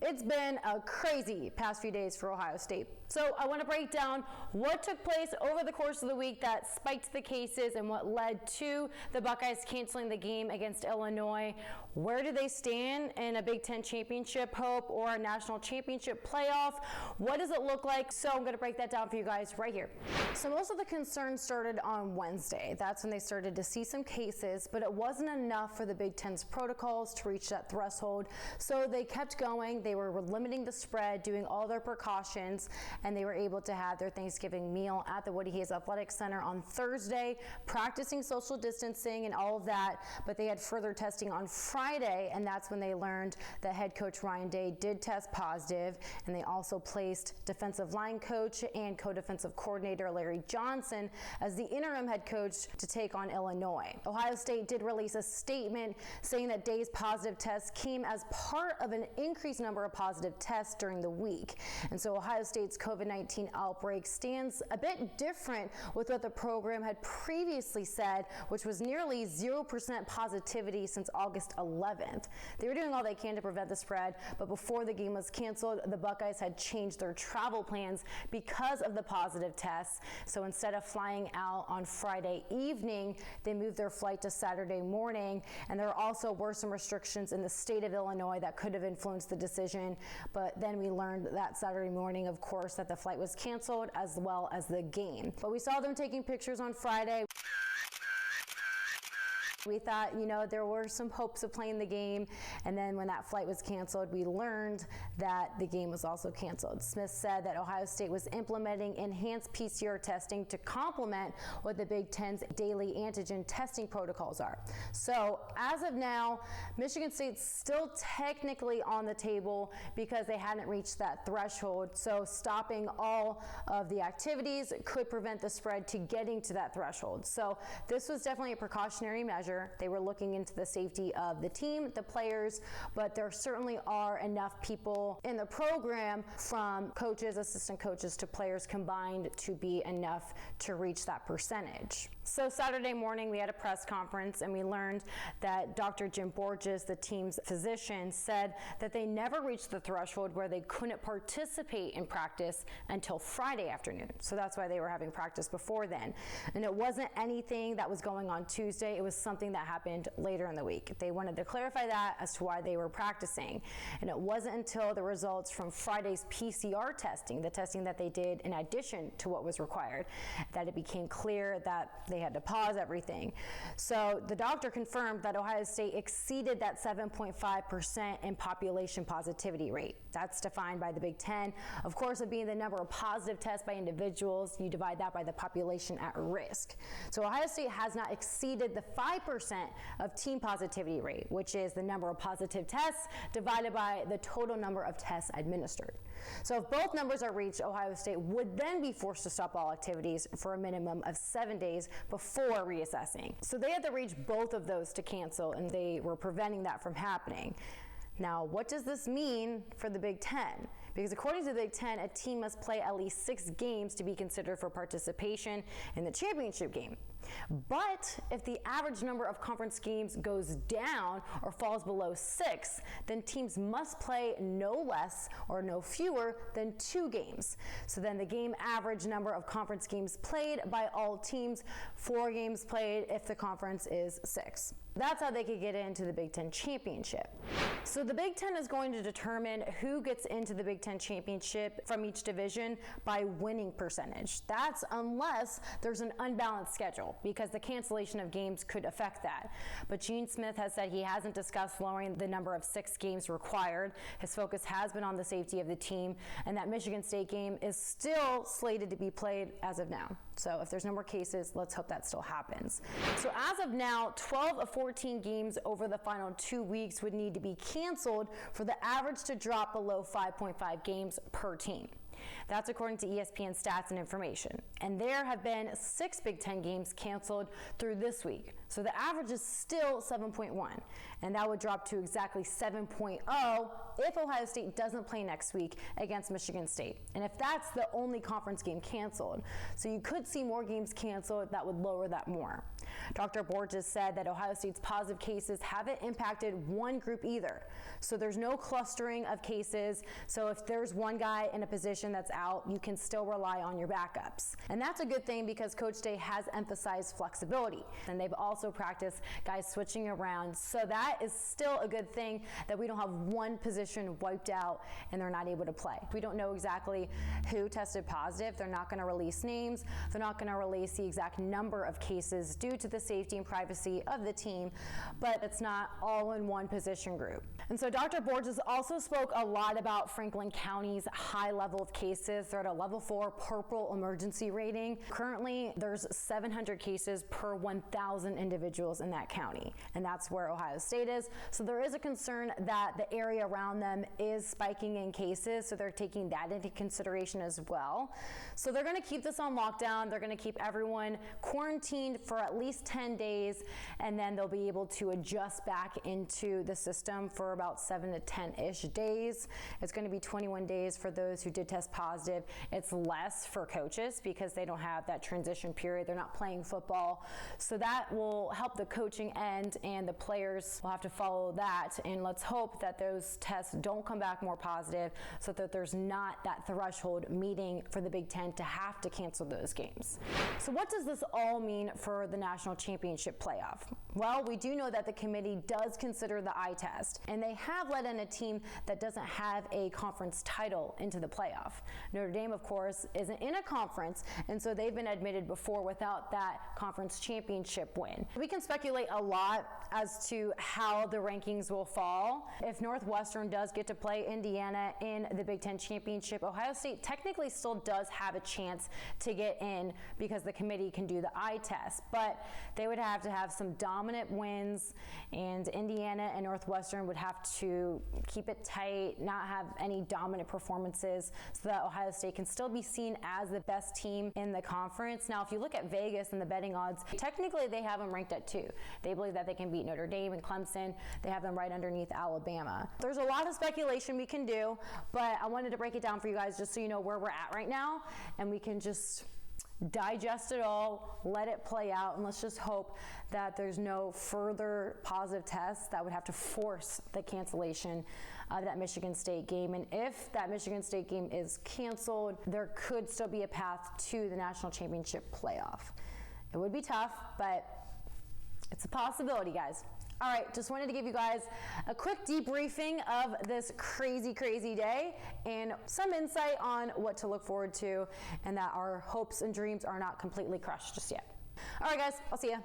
It's been a crazy past few days for Ohio State. So I want to break down what took place over the course of the week that spiked the cases and what led to the Buckeyes canceling the game against Illinois. Where do they stand in a Big Ten championship hope or a national championship playoff? What does it look like? So I'm going to break that down for you guys right here. So most of the concern started on Wednesday. That's when they started to see some cases, but it wasn't enough for the Big Ten's protocols to reach that threshold. So they kept going. They were limiting the spread, doing all their precautions, and they were able to have their Thanksgiving meal at the Woody Hayes Athletic Center on Thursday, practicing social distancing and all of that, but they had further testing on Friday, and that's when they learned that head coach Ryan Day did test positive, and they also placed defensive line coach and co-defensive coordinator Larry Johnson as the interim head coach to take on Illinois. Ohio State did release a statement saying that Day's positive test came as part of an increased number of positive tests during the week. And so Ohio State's COVID-19 outbreak stands a bit different with what the program had previously said, which was nearly 0% positivity since August 11th. They were doing all they can to prevent the spread, but before the game was canceled, the Buckeyes had changed their travel plans because of the positive tests. So instead of flying out on Friday evening, they moved their flight to Saturday morning, and there also were some restrictions in the state of Illinois that could have influenced the decision. But then we learned that Saturday morning, of course, that the flight was canceled as well as the game. But we saw them taking pictures on Friday. We thought, there were some hopes of playing the game, and then when that flight was canceled, we learned that the game was also canceled. Smith said that Ohio State was implementing enhanced PCR testing to complement what the Big Ten's daily antigen testing protocols are. So as of now, Michigan State's still technically on the table because they hadn't reached that threshold. So stopping all of the activities could prevent the spread to getting to that threshold. So this was definitely a precautionary measure. They were looking into the safety of the team, the players, but there certainly are enough people in the program, from coaches, assistant coaches to players combined, to be enough to reach that percentage. So Saturday morning we had a press conference and we learned that Dr. Jim Borges, the team's physician, said that they never reached the threshold where they couldn't participate in practice until Friday afternoon. So that's why they were having practice before then. And it wasn't anything that was going on Tuesday. It was something that happened later in the week. They wanted to clarify that as to why they were practicing. And it wasn't until the results from Friday's PCR testing, the testing that they did in addition to what was required, that it became clear that they had to pause everything. So the doctor confirmed that Ohio State exceeded that 7.5% in population positivity rate. That's defined by the Big Ten. Of course, it being the number of positive tests by individuals, you divide that by the population at risk. So Ohio State has not exceeded the 5% of team positivity rate, which is the number of positive tests divided by the total number of tests administered. So if both numbers are reached, Ohio State would then be forced to stop all activities for a minimum of 7 days before reassessing. So they had to reach both of those to cancel, and they were preventing that from happening. Now, what does this mean for the Big Ten? Because according to the Big Ten, a team must play at least 6 games to be considered for participation in the championship game. But if the average number of conference games goes down or falls below 6, then teams must play no less or no fewer than 2 games. So then the game average number of conference games played by all teams, 4 games played if the conference is 6. That's how they could get into the Big Ten championship. So the Big Ten is going to determine who gets into the Big Ten championship from each division by winning percentage. That's unless there's an unbalanced schedule, because the cancellation of games could affect that. But Gene Smith has said he hasn't discussed lowering the number of 6 games required. His focus has been on the safety of the team, and that Michigan State game is still slated to be played as of now. So if there's no more cases, let's hope that still happens. So as of now, 12 of 14 games over the final 2 weeks would need to be canceled for the average to drop below 5.5 games per team. That's according to ESPN stats and information. And there have been 6 Big Ten games canceled through this week. So the average is still 7.1. And that would drop to exactly 7.0 if Ohio State doesn't play next week against Michigan State, and if that's the only conference game canceled. So you could see more games canceled that would lower that more. Dr. Borges said that Ohio State's positive cases haven't impacted one group either. So there's no clustering of cases. So if there's one guy in a position that's out, you can still rely on your backups. And that's a good thing because Coach Day has emphasized flexibility. And they've also practiced guys switching around. So that is still a good thing that we don't have one position wiped out and they're not able to play. We don't know exactly who tested positive. They're not going to release names. They're not going to release the exact number of cases due to the safety and privacy of the team, but it's not all in one position group. And so Dr. Borges also spoke a lot about Franklin County's high level of cases. They're at a level 4 purple emergency rating. Currently, there's 700 cases per 1,000 individuals in that county, and that's where Ohio State is. So there is a concern that the area around them is spiking in cases, so they're taking that into consideration as well. So they're going to keep this on lockdown. They're going to keep everyone quarantined for at least 10 days, and then they'll be able to adjust back into the system for about 7 to 10-ish days. It's going to be 21 days for those who did test positive. It's less for coaches because they don't have that transition period. They're not playing football. So that will help the coaching end, and the players will have to follow that. And let's hope that those tests don't come back more positive so that there's not that threshold meeting for the Big Ten to have to cancel those games. So what does this all mean for the national championship playoff? Well, we do know that the committee does consider the eye test, and they have let in a team that doesn't have a conference title into the playoff. Notre Dame, of course, isn't in a conference, and so they've been admitted before without that conference championship win. We can speculate a lot as to how the rankings will fall. If Northwestern does get to play Indiana in the Big Ten championship, Ohio State technically still does have a chance to get in because the committee can do the eye test, but they would have to have some dominant wins, and Indiana and Northwestern would have to keep it tight, not have any dominant performances, so that Ohio State can still be seen as the best team in the conference. Now, if you look at Vegas and the betting odds, technically they have them ranked at 2. They believe that they can beat Notre Dame and Clemson. They have them right underneath Alabama. There's a lot of speculation we can do, but I wanted to break it down for you guys just so you know where we're at right now, and we can just digest it all, let it play out, and let's just hope that there's no further positive tests that would have to force the cancellation of that Michigan State game. And if that Michigan State game is canceled, there could still be a path to the national championship playoff. It would be tough, but it's a possibility, guys. All right, just wanted to give you guys a quick debriefing of this crazy, crazy day and some insight on what to look forward to, and that our hopes and dreams are not completely crushed just yet. All right, guys, I'll see ya.